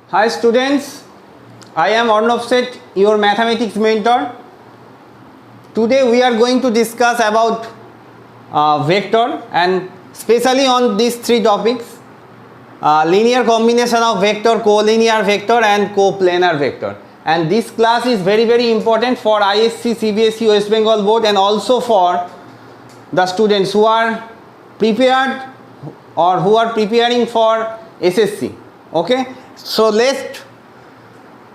Hi students, I am Arnav Seth, your mathematics mentor. Today we are going to discuss about vector and especially on these three topics, linear combination of vector, collinear vector and coplanar vector. And this class is very important for ISC, CBSE, West Bengal board and also for the students who are prepared or who are preparing for SSC. Okay, so let's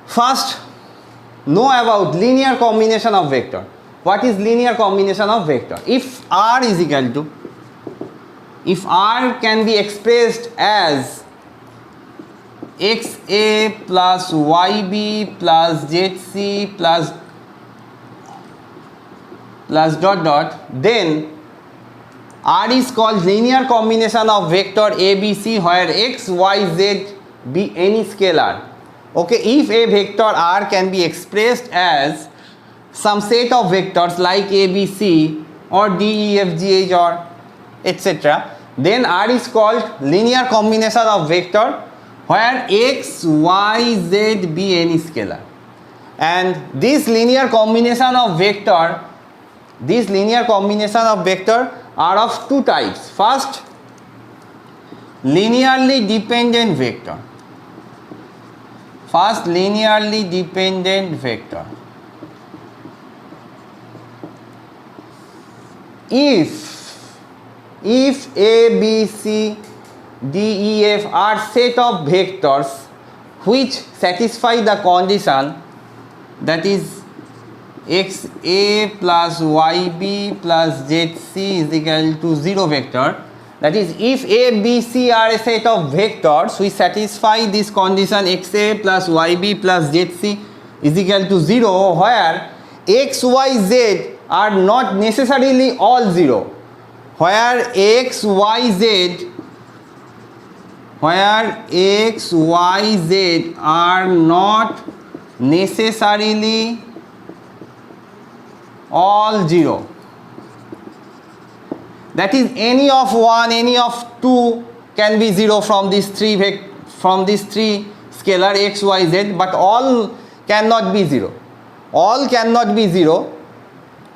first know about linear combination of vector. What is linear combination of vector? If R is equal to, if R can be expressed as XA plus YB plus ZC plus dot, then R is called linear combination of vector ABC where X, Y, Z be any scalar. Okay, if a vector R can be expressed as some set of vectors like ABC or D, E, F, G, H or etc., then R is called linear combination of vector where X, Y, Z be any scalar. And this linear combination of vector are of two types. First, linearly dependent vector. If A, B, C, D, E, F are set of vectors which satisfy the condition, that is XA plus YB plus ZC is equal to 0 vector, that is if A, B, C are a set of vectors which satisfy this condition XA plus YB plus ZC is equal to 0 where X, Y, Z are not necessarily all 0, where X, Y, Z are not necessarily all 0. That is any of 1, any of 2 can be 0 from these three scalar X, Y, Z, but all cannot be 0. All cannot be 0.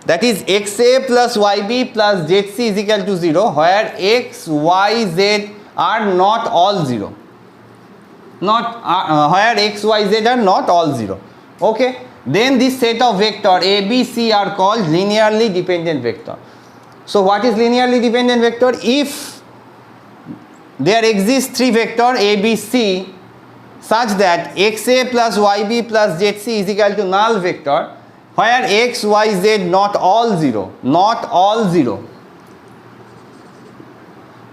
That is XA plus YB plus ZC is equal to 0 where X, Y, Z are not all 0. Where X, Y, Z are not all 0. Okay. Then this set of vector A, B, C are called linearly dependent vector. So what is linearly dependent vector? If there exists three vector A, B, C such that XA plus YB plus ZC is equal to null vector where X, Y, Z not all 0,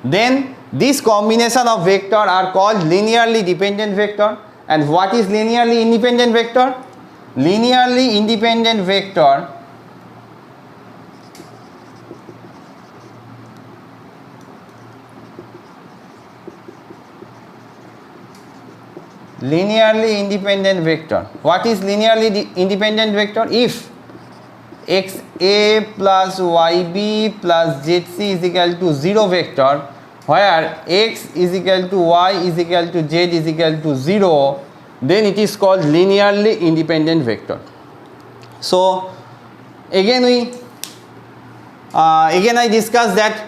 then this combination of vector are called linearly dependent vector. And what is linearly independent vector? Linearly independent vector What is linearly independent vector? If XA plus YB plus ZC is equal to 0 vector where X is equal to Y is equal to Z is equal to 0, then it is called linearly independent vector. So again I discussed that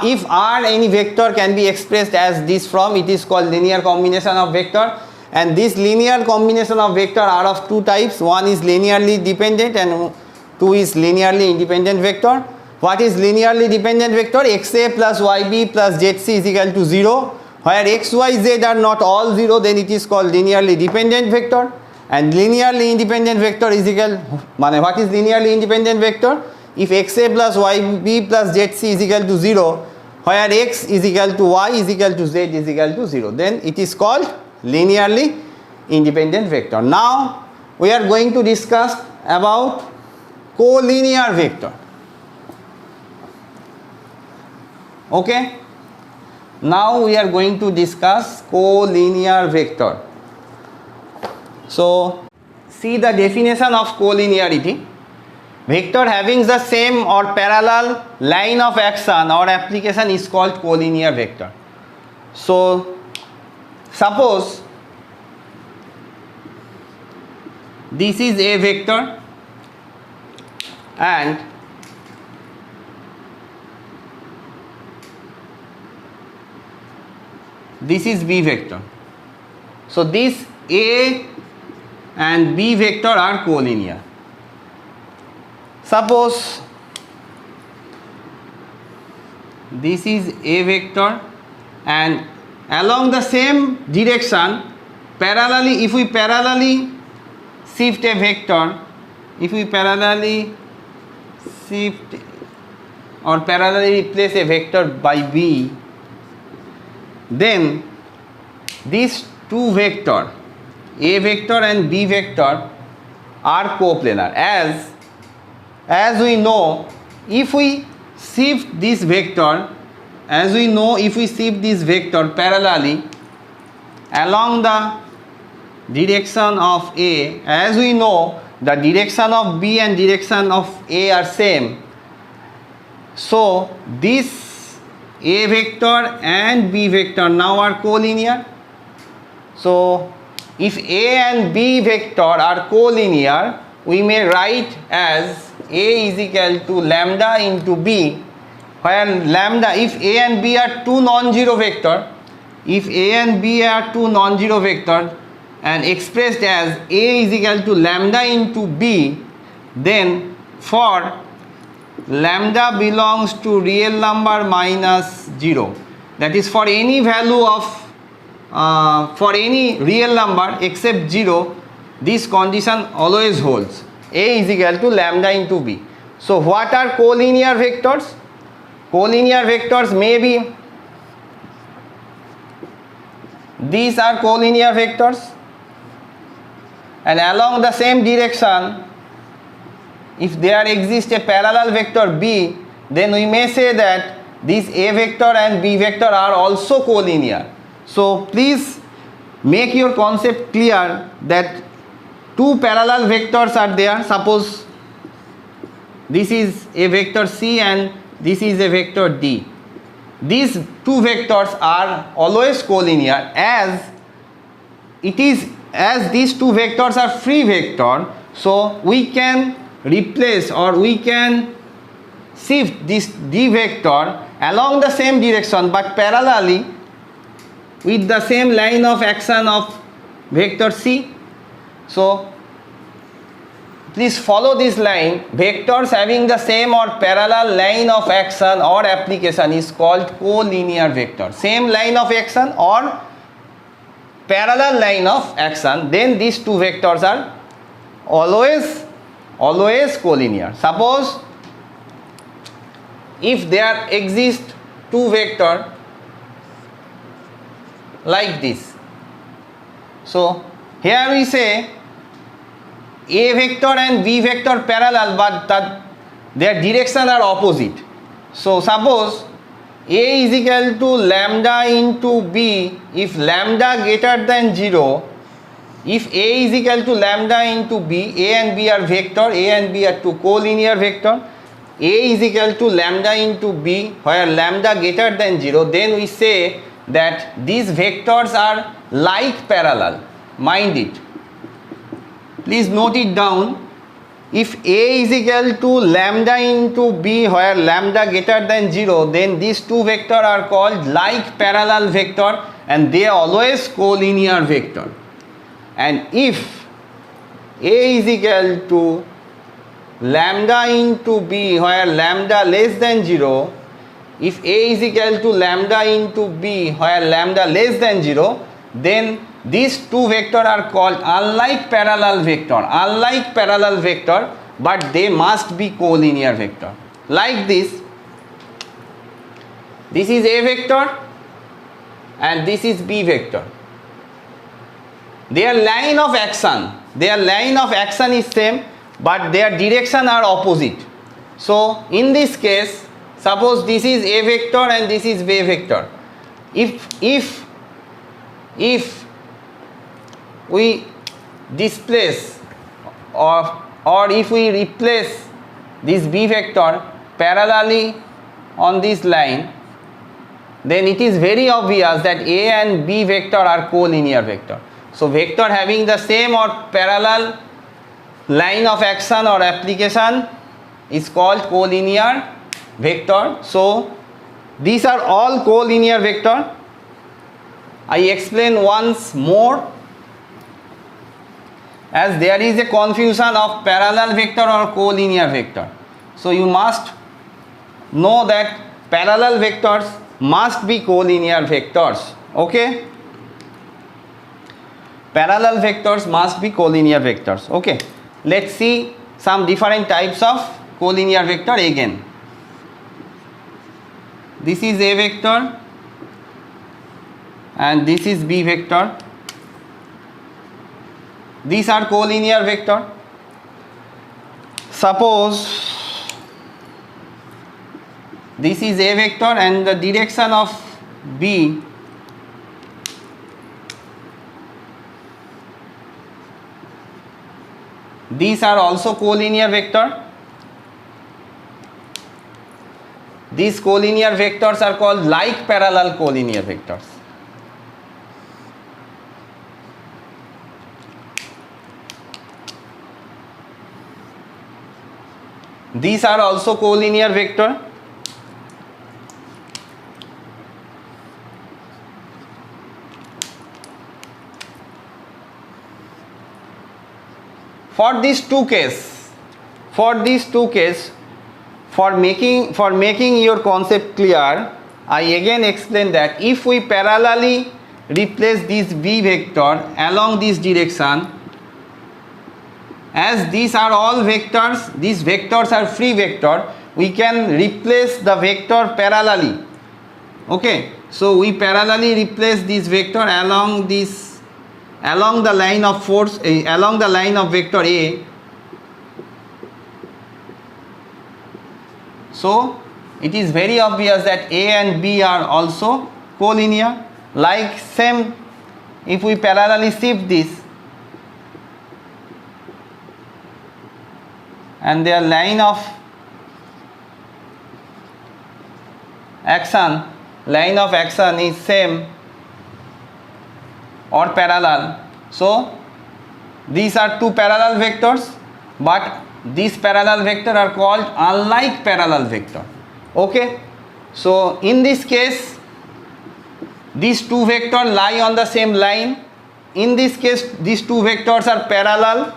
if R any vector can be expressed as this from, it is called linear combination of vector. And this linear combination of vector are of two types. One is linearly dependent and two is linearly independent vector. What is linearly dependent vector? XA plus YB plus ZC is equal to 0 where X, Y, Z are not all 0, then it is called linearly dependent vector. And linearly independent vector is equal, what is linearly independent vector? If XA plus YB plus ZC is equal to 0 where X is equal to Y is equal to Z is equal to 0, then it is called linearly independent vector. Now we are going to discuss about collinear vector. Okay, now we are going to discuss collinear vector. So see the definition of collinearity. Vector having the same or parallel line of action or application is called collinear vector. So suppose this is A vector and this is B vector. So this A and B vector are collinear. Suppose this is A vector and along the same direction parallelly, if we parallelly shift a vector, if we parallelly shift or parallelly replace a vector by B, then these two vector A vector and B vector are coplanar. As we know, if we shift this vector, as we know, if we shift this vector parallelly along the direction of A, as we know the direction of B and direction of A are same, so this A vector and B vector now are collinear. So if A and B vector are collinear, we may write as A is equal to lambda into B, where lambda, if A and B are two non-zero vector, if A and B are two non-zero vector and expressed as A is equal to lambda into B, then for lambda belongs to real number minus 0, that is for any value of for any real number except 0, this condition always holds. A is equal to lambda into B. So what are collinear vectors? Collinear vectors may be, these are collinear vectors, and along the same direction if there exists a parallel vector B, then we may say that this A vector and B vector are also collinear. So please make your concept clear that two parallel vectors are there. Suppose this is a vector C and this is a vector D. These two vectors are always collinear as these two vectors are free vector, so we can replace or we can shift this D vector along the same direction but parallelly with the same line of action of vector C. So please follow this line. Vectors having the same or parallel line of action or application is called collinear vector. Same line of action or parallel line of action, then these two vectors are always collinear. Suppose if there exist two vector like this, so here we say A vector and B vector parallel but their direction are opposite. So suppose A is equal to lambda into B, if lambda greater than 0, if A is equal to lambda into B, A and B are vector, A and B are two collinear vector, A is equal to lambda into B where lambda greater than 0, then we say that these vectors are like parallel. Mind it. Please note it down. If A is equal to lambda into B where lambda greater than 0, then these two vectors are called like parallel vector and they are always collinear vector. And if A is equal to lambda into B where lambda less than 0, if A is equal to lambda into B where lambda less than 0, then these two vectors are called unlike parallel vector, but they must be collinear vector. Like this is A vector and this is B vector. Their line of action is same but their direction are opposite. So in this case, suppose this is A vector and this is B vector. If we displace or if we replace this B vector parallelly on this line, then it is very obvious that A and B vector are collinear vector. So vector having the same or parallel line of action or application is called collinear vector. So these are all collinear vector. I explain once more, as there is a confusion of parallel vector or collinear vector. So you must know that parallel vectors must be collinear vectors. Okay, parallel vectors must be collinear vectors. Okay, let's see some different types of collinear vector again. This is A vector and this is B vector. These are collinear vector. Suppose this is A vector and the direction of B these are also collinear vector. These collinear vectors are called like parallel collinear vectors. These are also collinear vector. For these two cases, for making your concept clear, I again explain that if we parallelly replace this B vector along this direction, as these are all vectors, these vectors are free vector, we can replace the vector parallelly. Okay, so we parallelly replace this vector along the line of force, along the line of vector A. So it is very obvious that A and B are also collinear. Like same, if we parallelly shift this and their line of action is same or parallel. So these are two parallel vectors, but these parallel vectors are called unlike parallel vector. Okay, so in this case these two vectors lie on the same line. In this case these two vectors are parallel.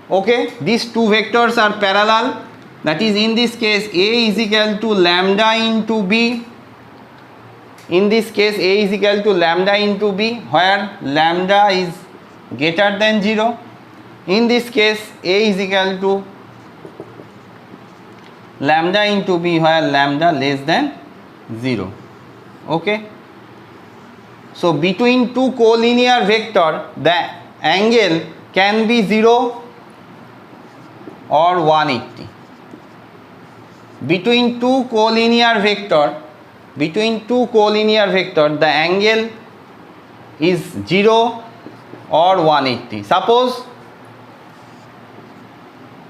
Okay, these two vectors are parallel, that is in this case A is equal to lambda into B. In this case A is equal to lambda into B, where lambda is greater than 0. In this case A is equal to lambda into B, where lambda less than 0. Okay, so between two collinear vector the angle can be 0 or 180. Between two collinear vector the angle is 0 or 180. Suppose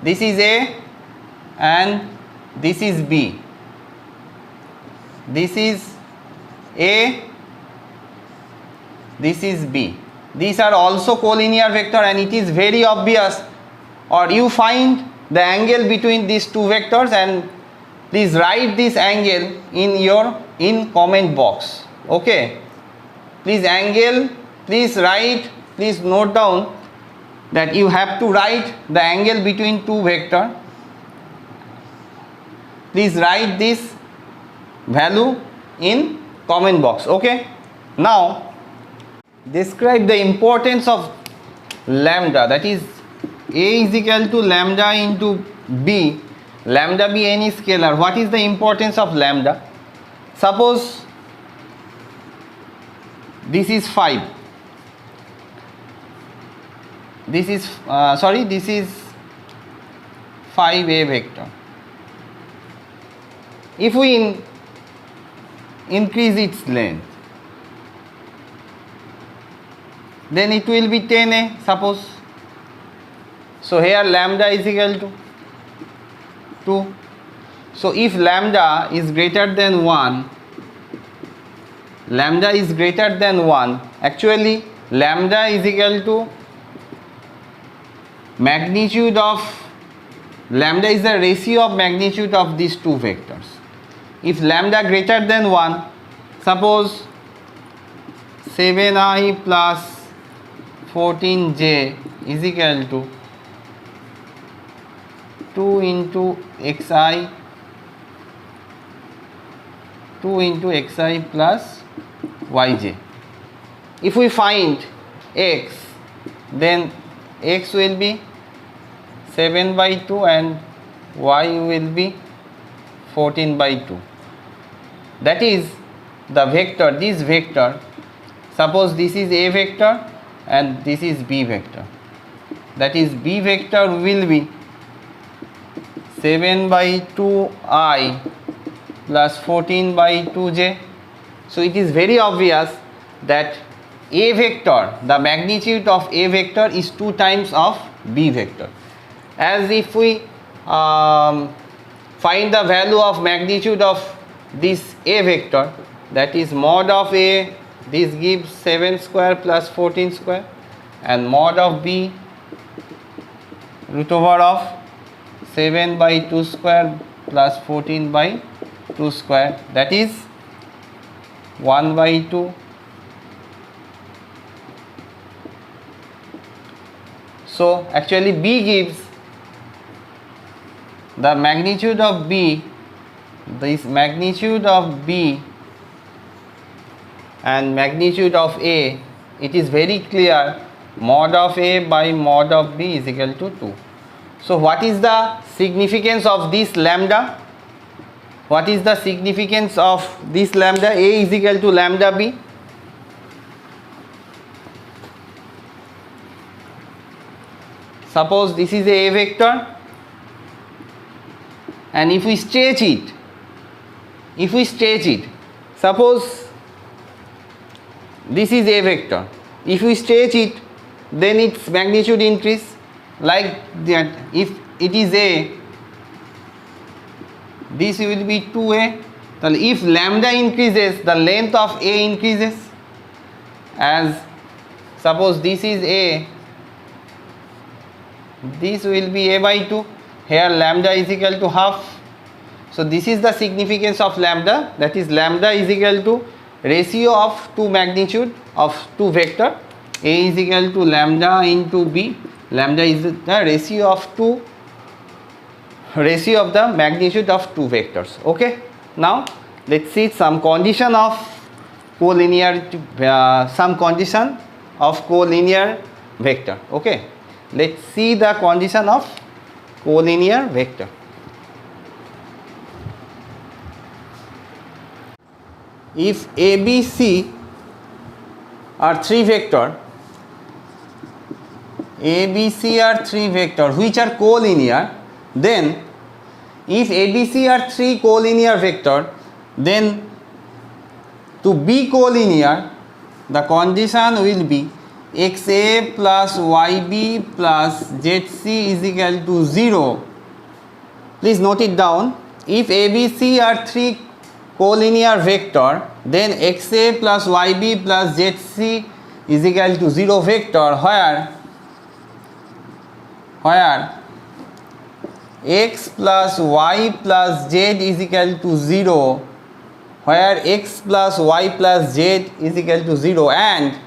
this is A and this is B. This is A, this is B. These are also collinear vector, and it is very obvious, or you find the angle between these two vectors and please write this angle in comment box. Okay, please note down that you have to write the angle between two vector. Please write this value in comment box. Okay, now describe the importance of lambda, that is A is equal to lambda into B, lambda be any scalar. What is the importance of lambda? Suppose this is 5, this is 5A vector. If we increase its length, then it will be 10A, suppose. So here lambda is equal to 2. So if lambda is greater than 1, actually lambda is equal to magnitude of lambda is the ratio of magnitude of these two vectors. If lambda greater than 1, suppose 7i plus 14j is equal to 2 into xi plus yj. If we find x, then x will be 7 by 2 and y will be 14 by 2. That is the vector, this vector, suppose this is a vector and this is b vector. That is b vector will be 7 by 2i plus 14 by 2j. So it is very obvious that a vector, the magnitude of a vector is 2 times of b vector. As if we find the value of magnitude of this a vector, that is mod of a, this gives 7 square plus 14 square, and mod of b root over of 7 by 2 square plus 14 by 2 square, that is 1 by 2. So actually b gives the magnitude of b, this magnitude of b and magnitude of a, it is very clear, mod of a by mod of b is equal to 2. So what is the significance of this lambda? What is the significance of this lambda? A is equal to lambda b. Suppose this is a vector, and if we stretch it, suppose this is a vector, if we stretch it, then its magnitude increase like that. If it is a, this will be 2a. So if lambda increases, the length of a increases. As suppose this is a, this will be a by 2. Here lambda is equal to half. So this is the significance of lambda, that is lambda is equal to ratio of two magnitude of two vector. A is equal to lambda into b. Lambda is the ratio of the magnitude of two vectors. Okay. Now let's see some condition of collinearity, collinear vector. Okay. Let's see the condition of collinear vector. If A, B, C are three vector, A, B, C are three vector which are collinear, then if A, B, C are three collinear vector, then to be collinear, the condition will be xa plus yb plus zc is equal to 0. Please note it down. If ABC are three collinear vector, then xa plus yb plus zc is equal to 0 vector, where x plus y plus z is equal to 0, where x plus y plus z is equal to 0, and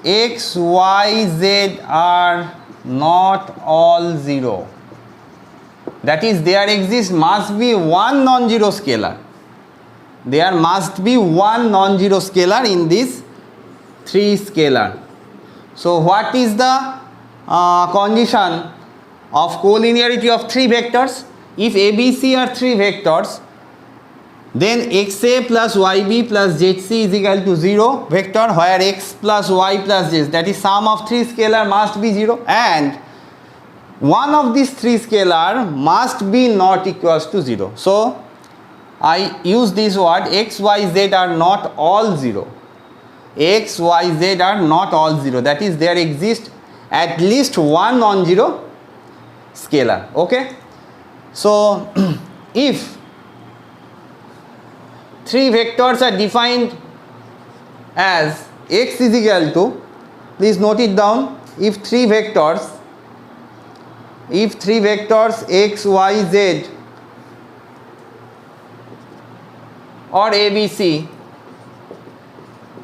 x, y, z are not all 0. That is, there must be one non-zero scalar. There must be one non-zero scalar in this three scalar. So what is the condition of collinearity of three vectors? If ABC are three vectors, then xa plus yb plus zc is equal to 0 vector, where x plus y plus z, that is sum of three scalar, must be 0, and one of these three scalar must be not equals to 0. So I use this word, x, y, z are not all 0. X, y, z are not all 0. That is, there exists at least one non-zero scalar. Okay. So if three vectors are defined as x is equal to, please note it down, if three vectors x, y, z or ABC,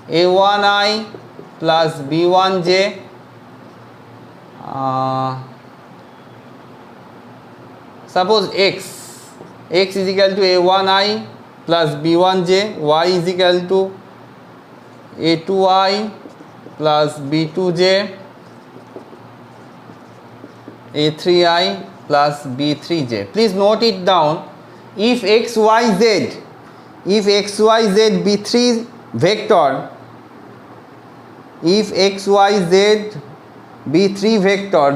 a1i plus b1j suppose x is equal to a1i plus b1j, y is equal to a2i plus b2j, a3i plus b3j. Please note it down. If x, y, z be three vector,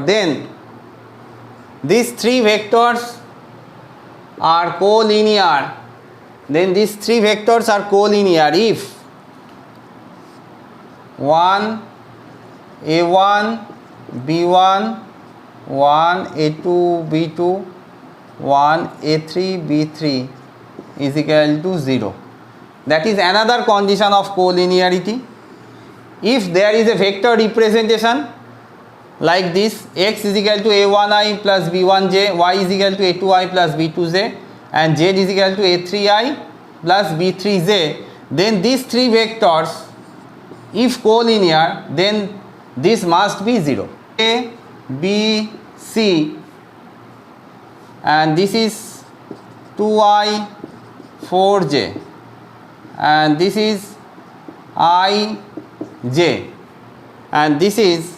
then these three vectors are collinear. If 1 a1 b1, 1 a2 b2, 1 a3 b3 is equal to 0. That is another condition of collinearity. If there is a vector representation like this, x is equal to a1i plus b1j, y is equal to a2i plus b2j, and z is equal to a3i plus b3j, then these three vectors, if collinear, then this must be 0. A, B, C, and this is 2i 4j, and this is I j, and this is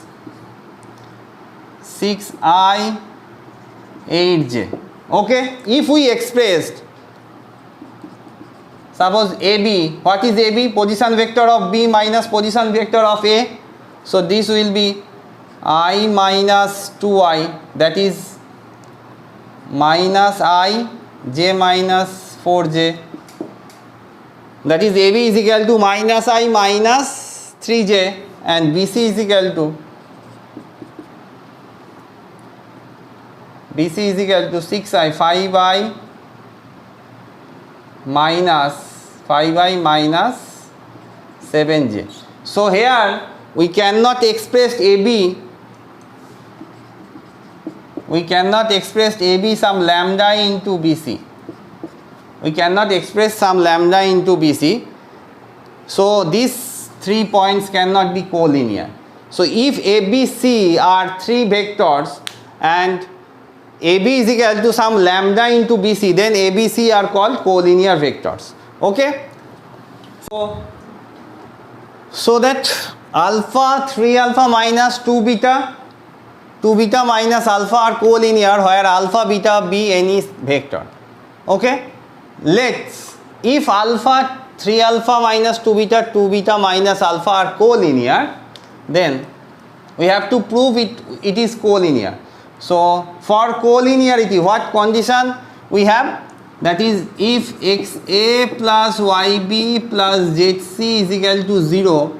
6i 8j. Okay, if we expressed, suppose AB, what is AB? Position vector of B minus position vector of A. So this will be I minus 2i, that is minus I j minus 4j, that is AB is equal to minus I minus 3j, and BC is equal to 6i 5i minus 7j. So here we cannot express AB, some lambda into BC. So these 3 points cannot be collinear. So if ABC are three vectors and AB is equal to some lambda into BC, then ABC are called collinear vectors. Okay. So that alpha, 3 alpha minus 2 beta minus alpha are collinear where alpha beta be any vector. Okay. If alpha, 3 alpha minus 2 beta minus alpha are collinear, then we have to prove it is collinear. So for collinearity, what condition we have? That is, if xa plus yb plus zc is equal to 0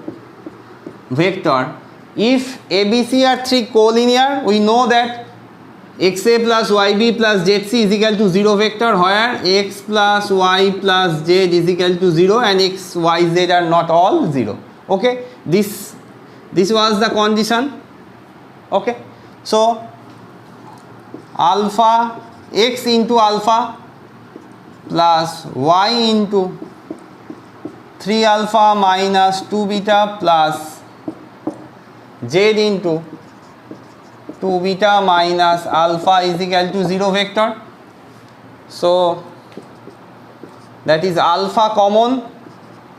vector, if ABC are three collinear, we know that xa plus yb plus zc is equal to 0 vector where x plus y plus z is equal to 0 and x, y, z are not all 0. Okay, this was the condition. Okay, so alpha, x into alpha plus y into 3 alpha minus 2 beta plus z into 2 beta minus alpha is equal to 0 vector. So that is alpha common.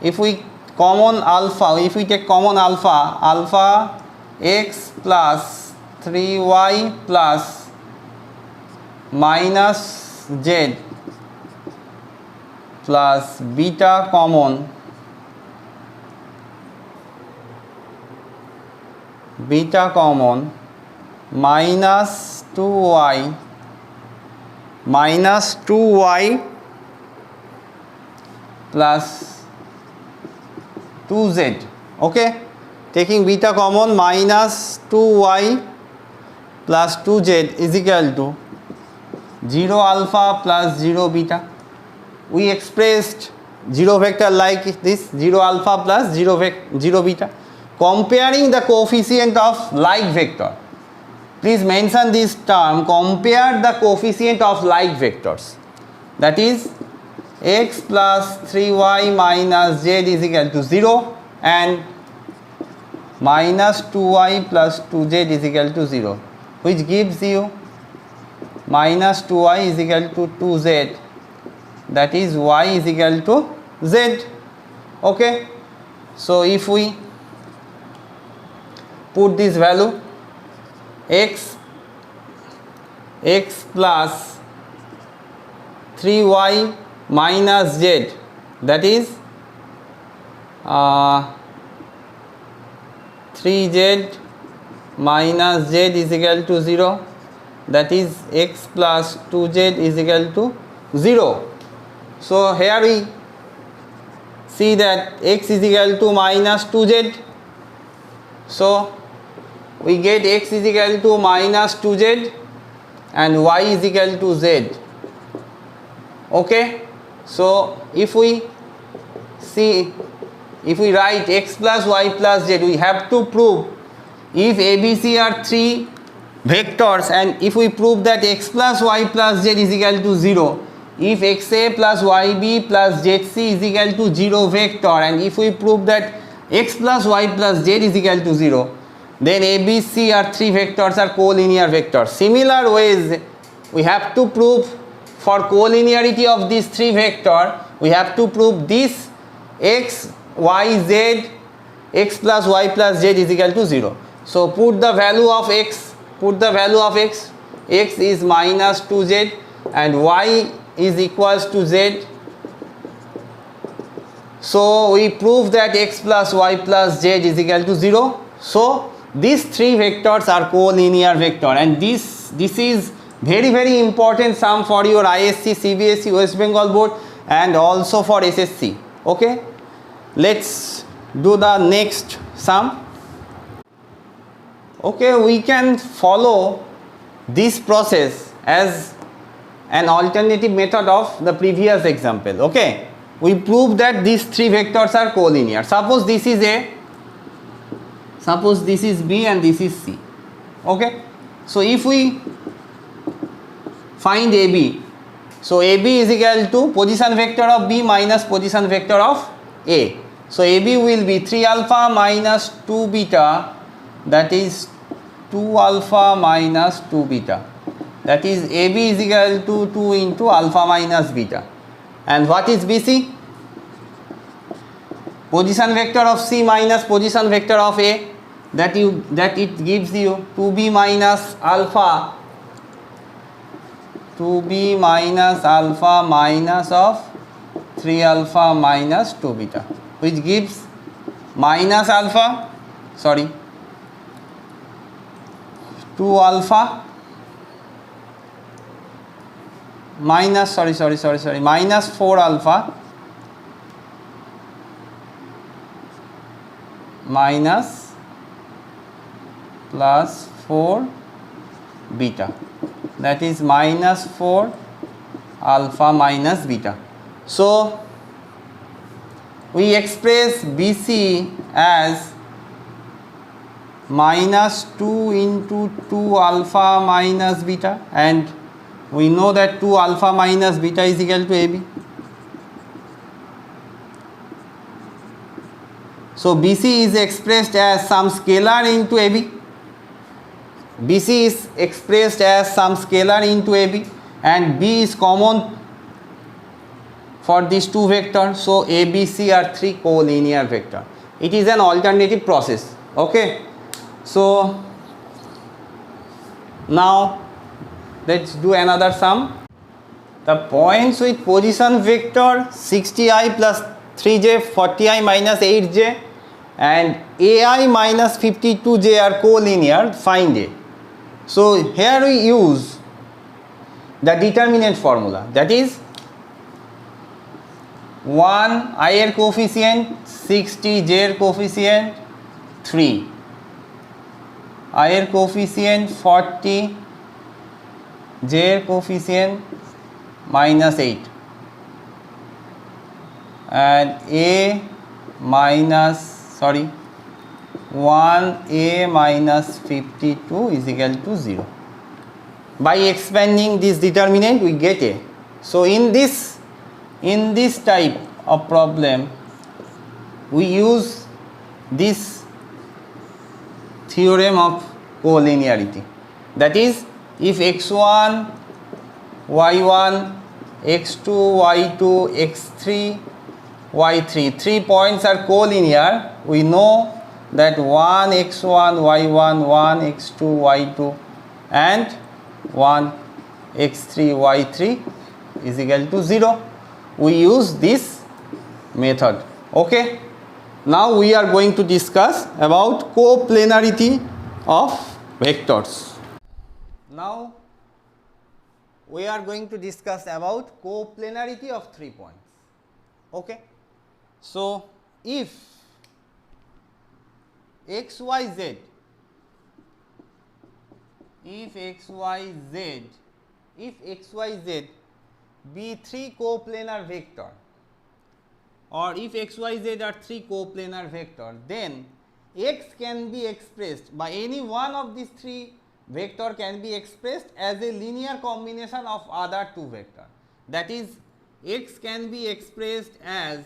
If we take common alpha x plus 3y plus minus z plus beta common minus 2y plus 2z. Okay, taking beta common, minus 2y plus 2z is equal to 0 alpha plus 0 beta. We expressed 0 vector like this, 0 alpha plus 0 beta. comparing the coefficient of like vector. Please mention this term, compare the coefficient of like vectors. That is x plus 3y minus z is equal to 0 and minus 2y plus 2z is equal to 0, which gives you minus 2y is equal to 2z, that is y is equal to z. Okay, so if we put this value x plus 3y minus z, that is 3z minus z is equal to 0, that is x plus 2z is equal to 0. So here we see that x is equal to minus 2z. So we get x is equal to minus 2z and y is equal to z. Okay, so if we see, if we write x plus y plus z, we have to prove if ABC are 3 vectors, and if we prove that x plus y plus z is equal to 0, if xa plus yb plus zc is equal to 0 vector, and if we prove that x plus y plus z is equal to 0, then ABC are 3 vectors are collinear vectors. Similar ways we have to prove for collinearity of these 3 vectors, we have to prove this x, y, z, x plus y plus z is equal to 0. So put the value of x, x is minus 2z and y is equals to z. So we prove that x plus y plus z is equal to 0. So these 3 vectors are collinear vector, and this is very important sum for your ISC, CBSE, West Bengal board, and also for SSC. Okay, let's do the next sum. Okay, we can follow this process as an alternative method of the previous example. Okay, we prove that these 3 vectors are collinear. Suppose this is A, suppose this is B, and this is C. Okay, so if we find AB, so AB is equal to position vector of B minus position vector of A. So AB will be 3 alpha minus 2 beta, that is 2 alpha minus 2 beta, that is AB is equal to 2 into alpha minus beta. And what is BC? Position vector of C minus position vector of A, that it gives you 2b minus alpha, 2b minus alpha minus of 3 alpha minus 2 beta, which gives minus alpha, 2 alpha minus minus 4 alpha minus plus 4 beta, that is minus 4 alpha minus beta. So we express BC as minus 2 into 2 alpha minus beta, and we know that 2 alpha minus beta is equal to AB. So BC is expressed as some scalar into AB. BC is expressed as some scalar into AB, and B is common for these 2 vectors. So ABC are 3 collinear vectors. It is an alternative process. Okay. So now let's do another sum. The points with position vector 60i plus 3j, 40i minus 8j and ai minus 52j are collinear. Find A. So here we use the determinant formula, that is 1 I coefficient, 60 j coefficient, 3 I coefficient, 40 j coefficient, minus 8, and A minus 1a minus 52 is equal to 0. By expanding this determinant we get a. So in this type of problem we use this theorem of collinearity, that is, if x1 y1 x2 y2 x3 y3 3 points are collinear, we know that 1 x1 y1 1 x2 y2 and 1 x3 y3 is equal to 0. We use this method. Okay, now we are going to discuss about coplanarity of vectors. Now we are going to discuss about coplanarity of 3 points. Okay, so if xyz be 3 coplanar vector, or if xyz are 3 coplanar vector, then x can be expressed by any one of these 3 vector can be expressed as a linear combination of other 2 vector. That is, x can be expressed as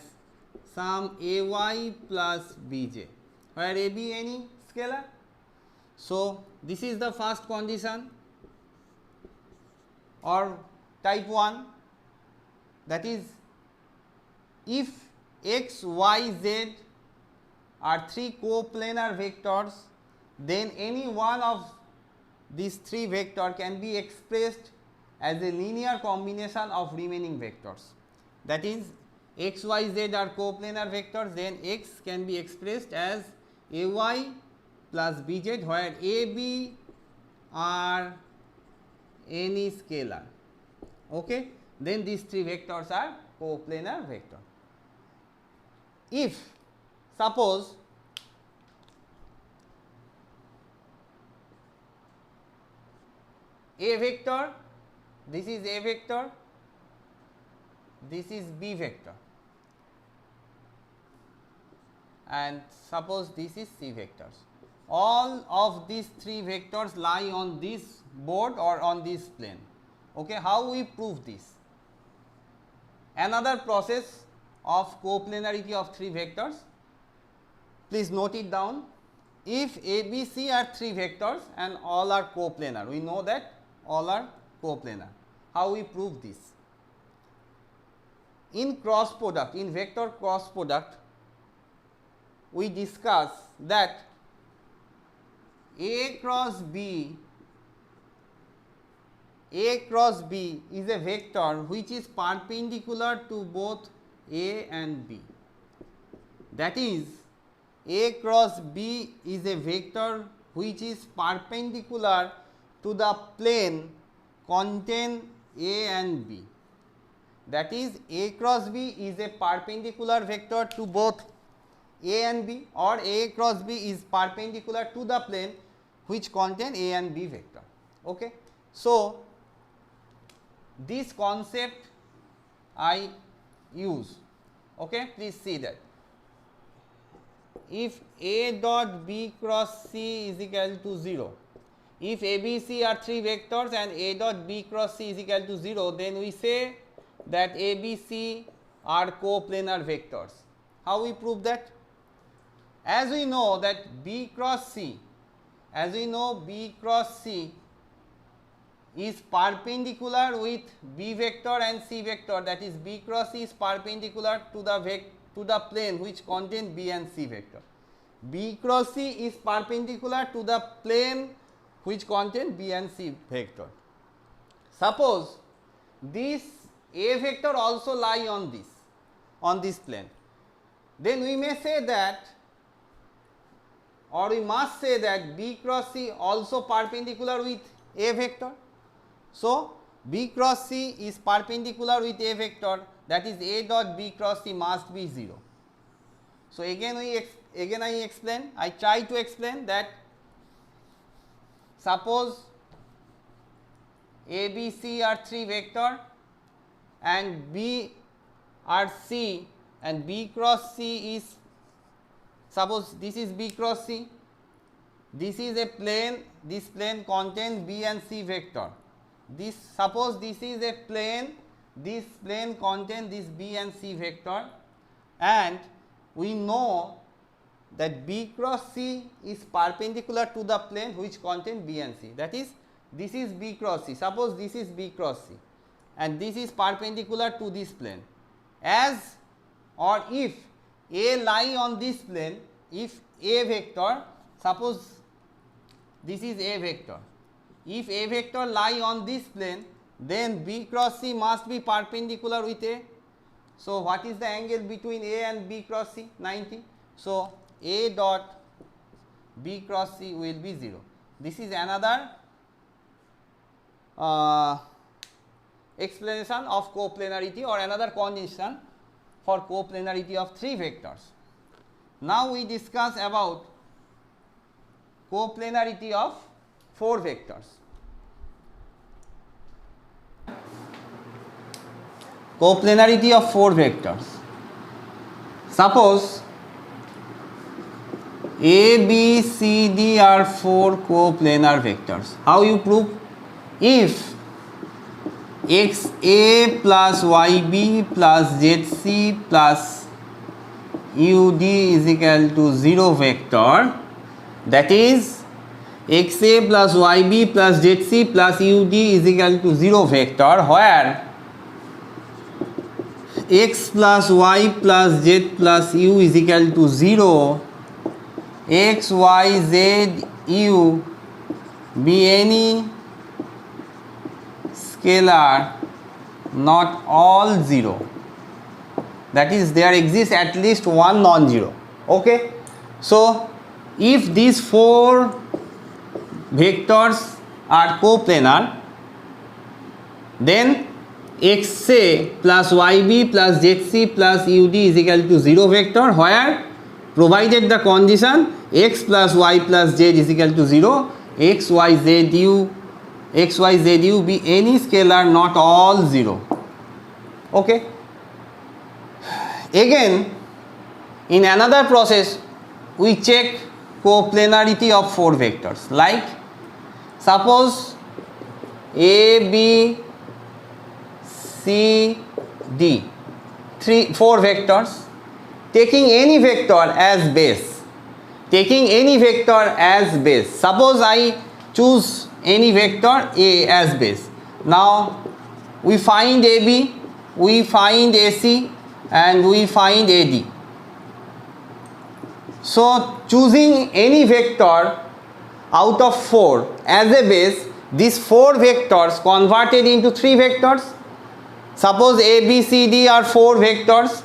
some ay plus bj, where a be any scalar. So this is the first condition, or type 1, that is, if x, y, z are 3 coplanar vectors, then any one of these 3 vector can be expressed as a linear combination of remaining vectors. That is, x, y, z are coplanar vectors, then x can be expressed as ay plus bz, where a, b are any scalar. Okay, then these 3 vectors are coplanar vector. If suppose a vector, this is a vector, this is b vector, and suppose this is c vectors. All of these 3 vectors lie on this board or on this plane. Okay, how we prove this? Another process of coplanarity of 3 vectors. Please note it down. If A, B, C are 3 vectors and all are coplanar, we know that all are coplanar. How we prove this? In cross product, in vector cross product, we discuss that A cross B is a vector which is perpendicular to both A and B. That is, A cross B is a vector which is perpendicular to the plane contain A and B. That is, A cross B is a perpendicular vector to both A and B, or A cross B is perpendicular to the plane which contain A and B vector. Okay. So this concept I use. Okay, please see that. If A dot B cross C is equal to 0, if A, B, C are 3 vectors and A dot B cross C is equal to 0, then we say that A, B, C are coplanar vectors. How we prove that? As we know that B cross C, B cross C is perpendicular with B vector and C vector, that is, B cross C is perpendicular to the plane which contain B and C vector. B cross C is perpendicular to the plane which contain B and C vector. Suppose this A vector also lie on this plane, then we may say that, or we must say that B cross C also perpendicular with A vector. So B cross C is perpendicular with A vector, that is, A dot B cross C must be 0. So again I try to explain that suppose A, B, C are 3 vector and B are C, and B cross C is, suppose this is B cross C this is a plane, this plane contains B and C vector. This, suppose this is a plane, this plane contains this B and C vector, and we know that B cross C is perpendicular to the plane which contains B and C. That is, this is B cross C. Suppose this is B cross C and this is perpendicular to this plane. As or if A lie on this plane, if A vector, suppose this is A vector, if A vector lie on this plane, then B cross C must be perpendicular with A. So what is the angle between A and B cross C? 90. So A dot B cross C will be 0. This is another explanation of coplanarity or another condition for coplanarity of 3 vectors. Now we discuss about coplanarity of 4 vectors. Coplanarity of 4 vectors. Suppose A, B, C, D are 4 coplanar vectors. How you prove? If XA plus YB plus ZC plus UD is equal to 0 vector, that is XA plus YB plus ZC plus UD is equal to 0 vector, where X plus Y plus Z plus U is equal to 0, X, Y, Z, U be any scalar not all 0, that is there exists at least one non-zero. Okay, so if these 4 vectors are coplanar, then XA plus YB plus ZC plus UD is equal to 0 vector, where provided the condition X plus Y plus Z is equal to 0, X, Y, Z, U be any scalar not all 0. Okay. Again, in another process, we check coplanarity of 4 vectors. Like, suppose A, B, C, D, 4 vectors, taking any vector as base. Suppose I choose any vector A as base. Now we find AB, we find AC, and we find AD. So choosing any vector out of 4 as a base, these 4 vectors converted into 3 vectors. Suppose A, B, C, D are 4 vectors.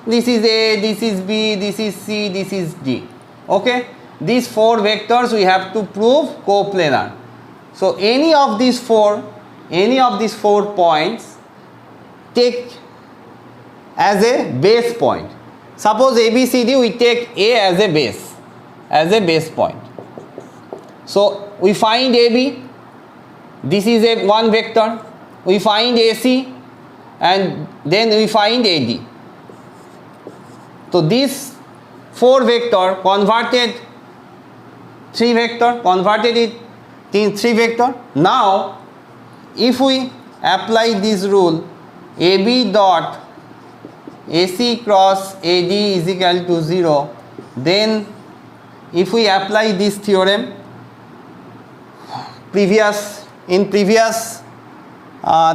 This is A, this is B, this is C, this is D. Okay, these 4 vectors we have to prove coplanar. So any of these 4 points take as a base point. Suppose A, B, C, D, we take A as a base point. So we find AB, this is a one vector. We find AC, and then we find AD. So these 4 vector converted 3 vector. Now if we apply this rule, AB dot AC cross AD is equal to 0, then if we apply this theorem, in previous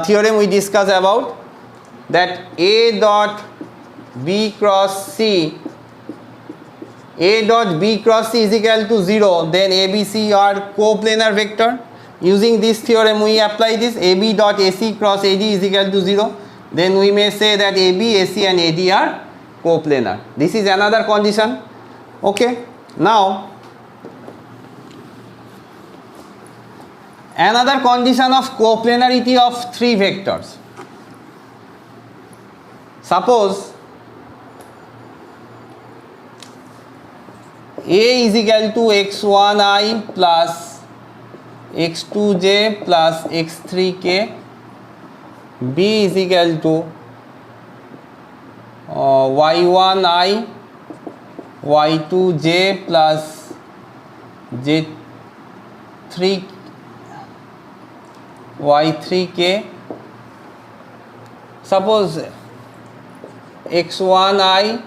theorem we discussed about that A dot B cross C is equal to 0, then ABC are coplanar vector. Using this theorem we apply this, AB dot AC cross AD is equal to 0, then we may say that AB, AC and AD are coplanar. This is another condition. Okay, now another condition of coplanarity of 3 vectors. Suppose A is equal to x1i plus x2j plus x3k, B is equal to y1i y2j plus z3 y3k, suppose x1i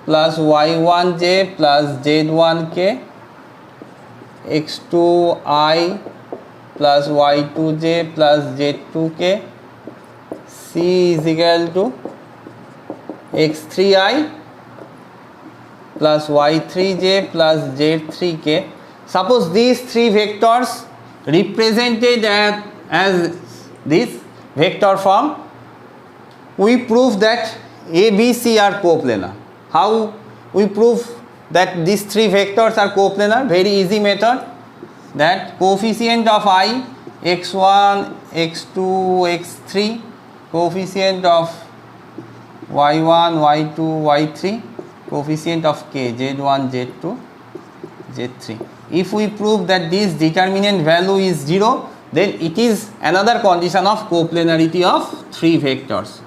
plus y1j plus z1k, x2i plus y2j plus z2k, c is equal to x3i plus y3j plus z3k. Suppose these three vectors represented as this vector form, we prove that A, B, C are coplanar. How we prove that these three vectors are coplanar? Very easy method, that coefficient of I, x1, x2, x3, coefficient of y1, y2, y3, coefficient of k, z1, z2, z3. If we prove that this determinant value is 0, then it is another condition of coplanarity of three vectors.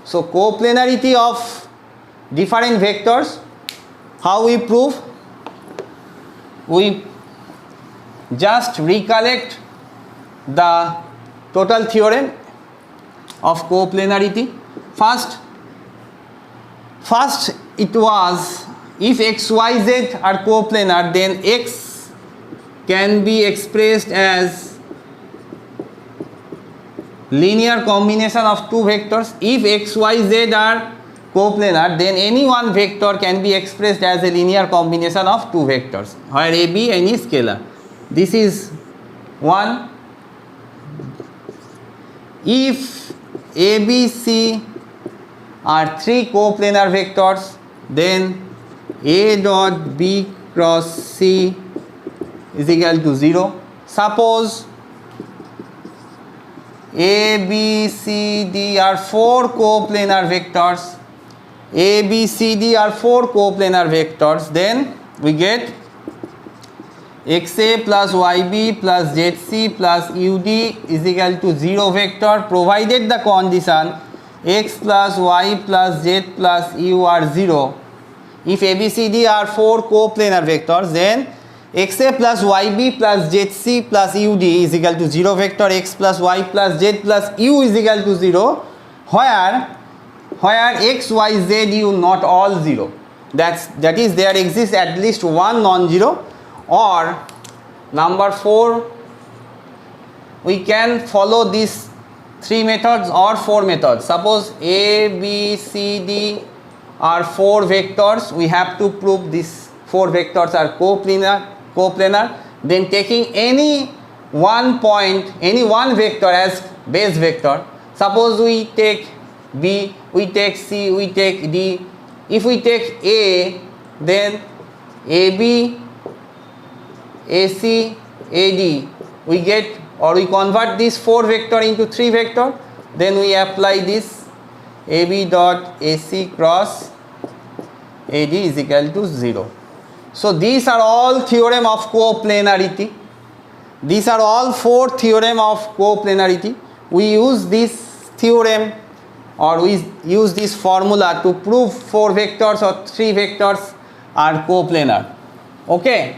So coplanarity of different vectors, how we prove? We just recollect the total theorem of coplanarity. First it was, if x, y, z are coplanar, then x can be expressed as linear combination of two vectors. If x, y, z are coplanar, then any one vector can be expressed as a linear combination of two vectors, where a, b, any scalar. This is one. If a, b, c are three coplanar vectors, then a dot b cross c is equal to 0. Suppose a, b, c, d are four coplanar vectors. A, b, c, d are four coplanar vectors. Then we get xa plus yb plus zc plus ud is equal to 0 vector, provided the condition x plus y plus z plus u are 0. If a, b, c, d are four coplanar vectors, then xa plus yb plus zc plus ud is equal to 0 vector, x plus y plus z plus u is equal to 0, where x, y, z, u not all 0. That is, there exists at least one non-zero. Or number 4, we can follow these three methods or four methods. Suppose a, b, c, d are four vectors, we have to prove these four vectors are coplanar. Then taking any one point, any one vector as base vector. Suppose we take b, we take c, we take d. If we take a, then ab, ac, ad, we get, or we convert this four vector into three vector. Then we apply this ab dot ac cross ad is equal to 0. So these are all theorem of coplanarity. These are all four theorem of coplanarity. We use this theorem, or we use this formula to prove four vectors or three vectors are coplanar. Okay.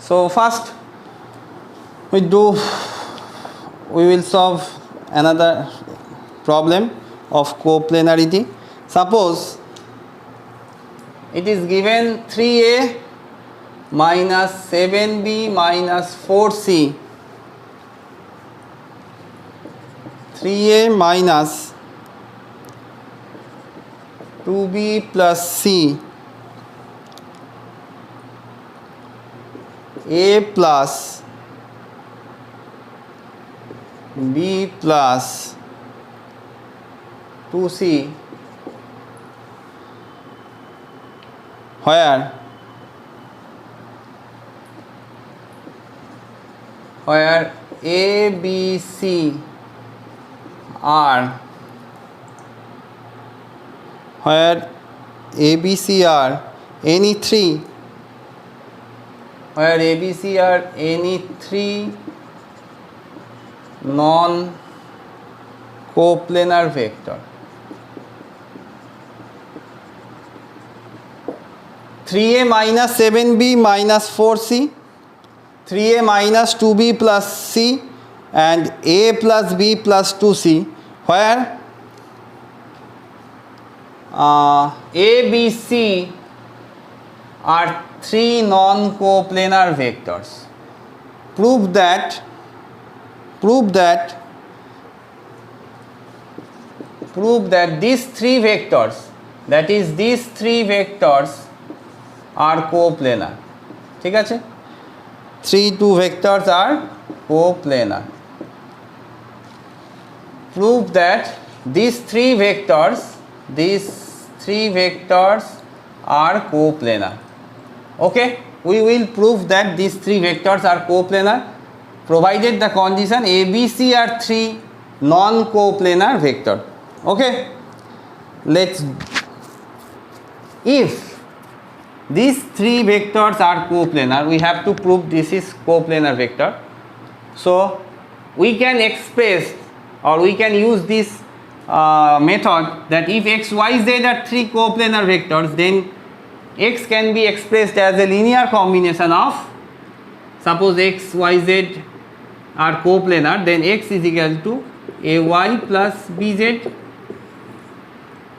So first we will solve another problem of coplanarity. Suppose it is given 3a minus 7b minus 4c, 3a minus 2b plus c, a plus b plus 2c, where a, b, c are, any three, non-coplanar vector. 3a minus 7b minus 4c, 3a minus 2b plus c, and a plus b plus 2c, where a, b, c are three non-coplanar vectors. Prove that these three vectors, that is these three vectors are coplanar. ঠিক আছে, 2 vectors are coplanar. Prove that these three vectors are coplanar. Okay, we will prove that these three vectors are coplanar provided the condition a, b, c are three non-coplanar vector. Okay, let's, if these three vectors are coplanar, we have to prove this is coplanar vector. So we can express, or we can use this method, that if x, y, z are three coplanar vectors, then x can be expressed as a linear combination of, suppose x, y, z are coplanar, then x is equal to ay plus bz.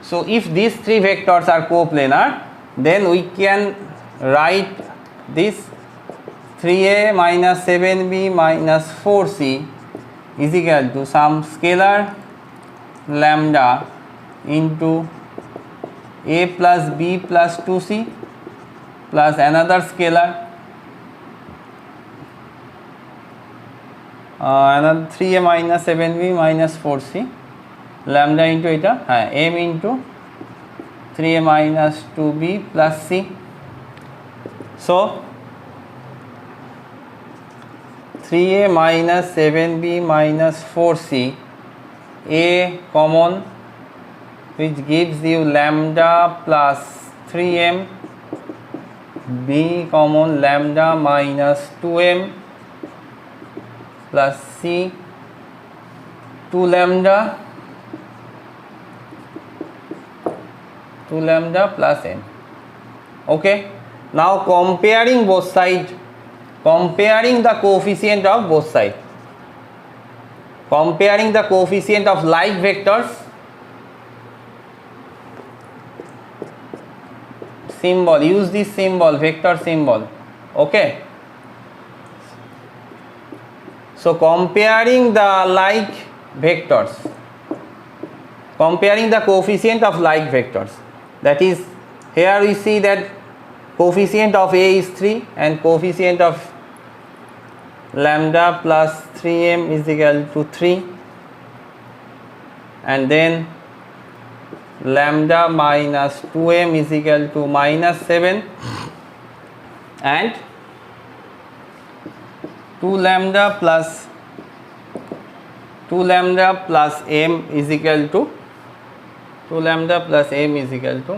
So if these three vectors are coplanar, then we can write this 3a minus 7b minus 4c is equal to some scalar lambda into a plus b plus 2c plus another scalar another 3a minus 7b minus 4c lambda into eta m into 3a minus 2b plus c. So 3a minus 7b minus 4c, a common, which gives you lambda plus 3m, b common lambda minus 2m plus c 2 lambda plus m. Okay, now comparing both sides, comparing the coefficient of both sides, comparing the coefficient of like vectors, symbol, use this symbol, vector symbol. Okay, so comparing the like vectors, comparing the coefficient of like vectors, that is, here we see that coefficient of a is 3 and coefficient of lambda plus 3m is equal to 3, and then lambda minus 2m is equal to minus 7, and 2 lambda plus m is equal to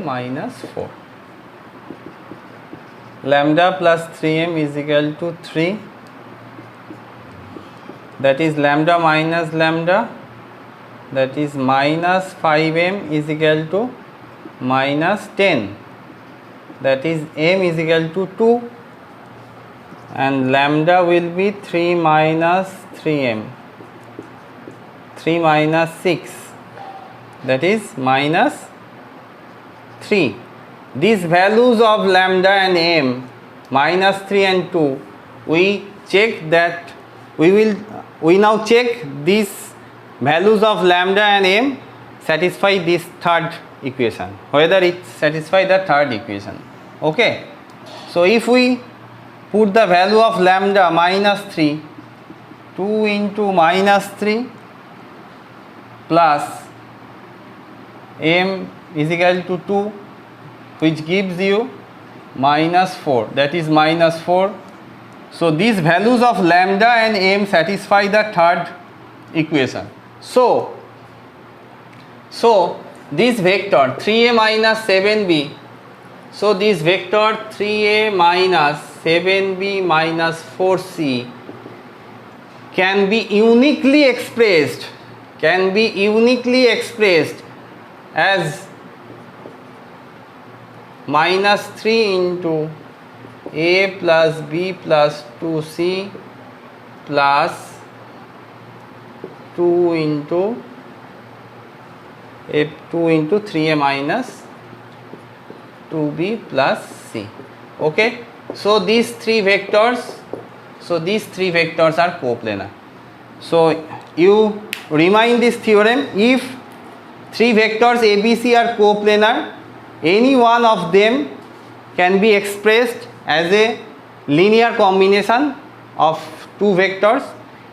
minus 4. Lambda plus 3m is equal to 3, that is lambda minus lambda, that is minus 5m is equal to minus 10, that is m is equal to 2, and lambda will be 3 minus 3m, 3 minus 6, that is minus 3. These values of lambda and m, minus 3 and 2, we check that, we now check these values of lambda and m satisfy this third equation, whether it satisfy the third equation. Okay, so if we put the value of lambda minus 3, 2 into minus 3 plus m is equal to 2, which gives you minus 4, that is minus 4. So these values of lambda and m satisfy the third equation. So this vector 3a minus 7b, so this vector 3a minus 7b minus 4c can be uniquely expressed as minus 3 into a plus b plus 2c plus 2 into 3a minus 2b plus c. Okay, so these three vectors are coplanar. So you remind this theorem: if three vectors ABC are coplanar, any one of them can be expressed as a linear combination of two vectors,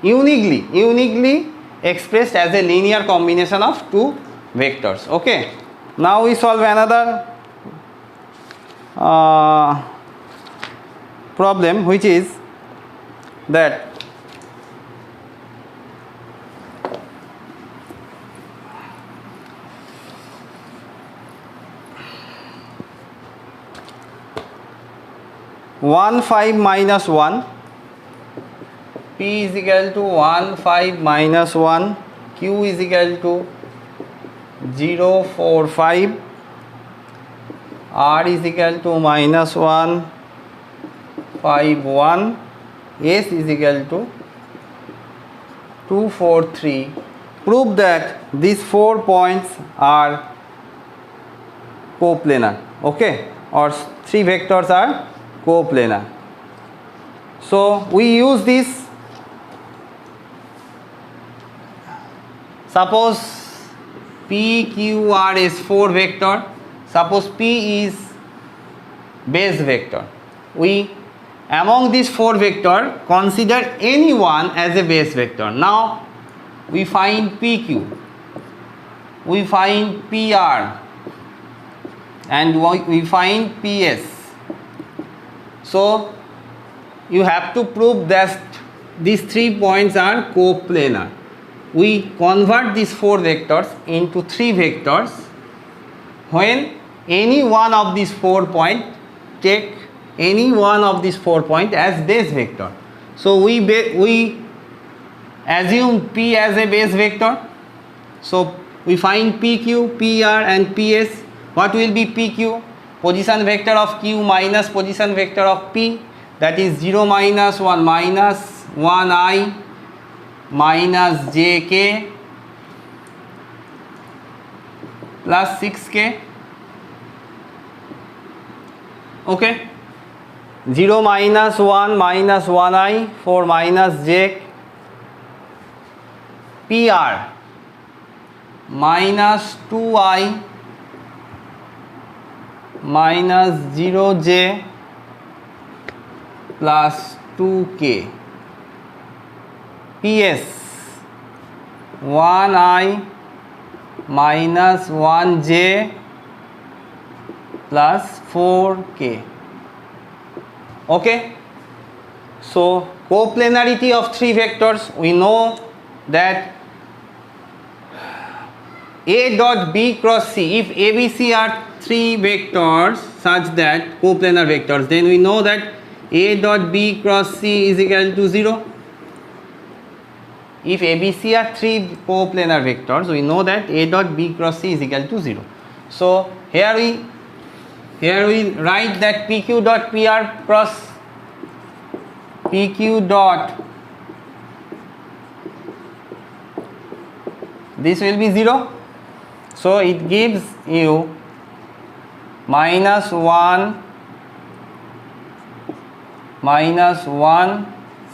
uniquely expressed as a linear combination of two vectors. Okay, now we solve another problem, which is that (1, 5, minus 1), P is equal to 1, 5, minus 1, Q is equal to 0, 4, 5, R is equal to minus 1, 5, 1, S is equal to 2, 4, 3. Prove that these 4 points are coplanar. Okay, or three vectors are coplanar. So we use this. Suppose P, Q, R is 4 vector. Suppose P is base vector. We, among these 4 vector, consider any one as a base vector. Now we find PQ, we find PR, and we find PS. So you have to prove that these 3 points are coplanar. We convert these 4 vectors into 3 vectors when any one of these 4 points, take any one of these 4 points as base vector. So we assume P as a base vector. So we find PQ, PR and PS. What will be PQ? Position vector of Q minus position vector of P, that is 0, minus 1, minus 1i minus jk plus 6k. Okay, 0, minus 1, minus 1i, 4 minus j. PR minus 2i minus 0j plus 2k. PS 1i minus 1j plus 4k. Okay, so coplanarity of 3 vectors, we know that A dot B cross C, if ABC are 3 vectors such that coplanar vectors, then we know that A dot B cross C is equal to 0. If ABC are 3 coplanar vectors, we know that A dot B cross C is equal to 0. So here we write that PQ dot PR cross PQ dot, this will be 0. So it gives you minus 1, minus 1,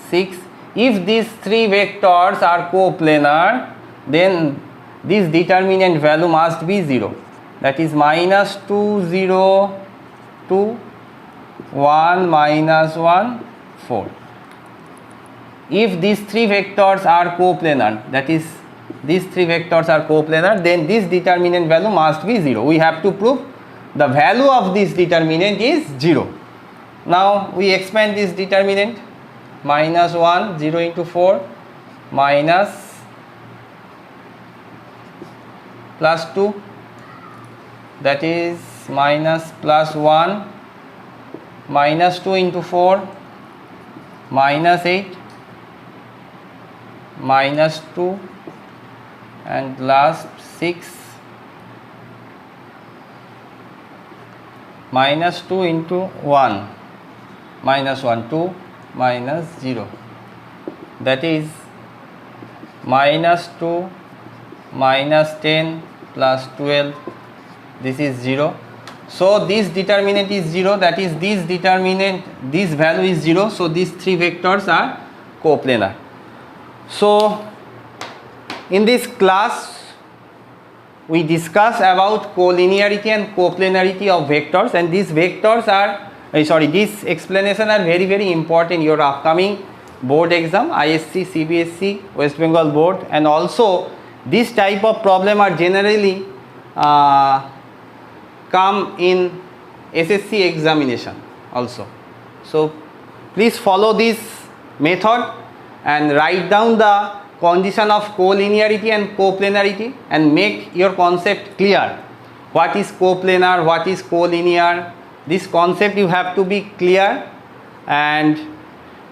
6. If these 3 vectors are coplanar, then this determinant value must be 0. That is minus 2, 0, 2, 1, minus 1, 4. If these 3 vectors are coplanar, that is these 3 vectors are coplanar, then this determinant value must be 0. We have to prove the value of this determinant is 0. Now we expand this determinant. Minus 1, 0 into 4, minus plus 2, that is minus plus 1, minus 2 into 4, minus 8, minus 2, and last 6, minus 2 into 1 minus 1 2 minus 0, that is minus 2 minus 10 plus 12, this is 0. So this determinant is 0, that is this determinant, this value is 0, so these three vectors are coplanar. So in this class we discuss about collinearity and coplanarity of vectors, and these vectors are this explanation are very very important your upcoming board exam, ISC, CBSC, West Bengal board, and also this type of problem are generally come in SSC examination also. So please follow this method and write down the condition of collinearity and coplanarity and make your concept clear. What is coplanar, what is collinear, this concept you have to be clear. And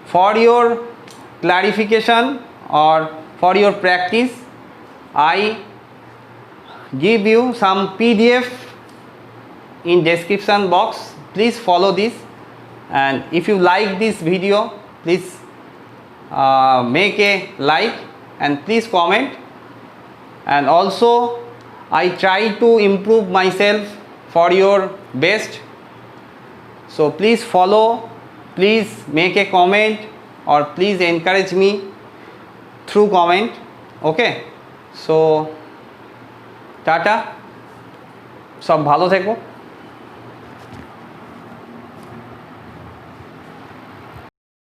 for your clarification or for your practice, I give you some PDF in description box. Please follow this, and if you like this video, please make a like and please comment. And also I try to improve myself for your best, so please follow, please make a comment, or please encourage me through comment. Okay, so tata, সব ভালো থেকো।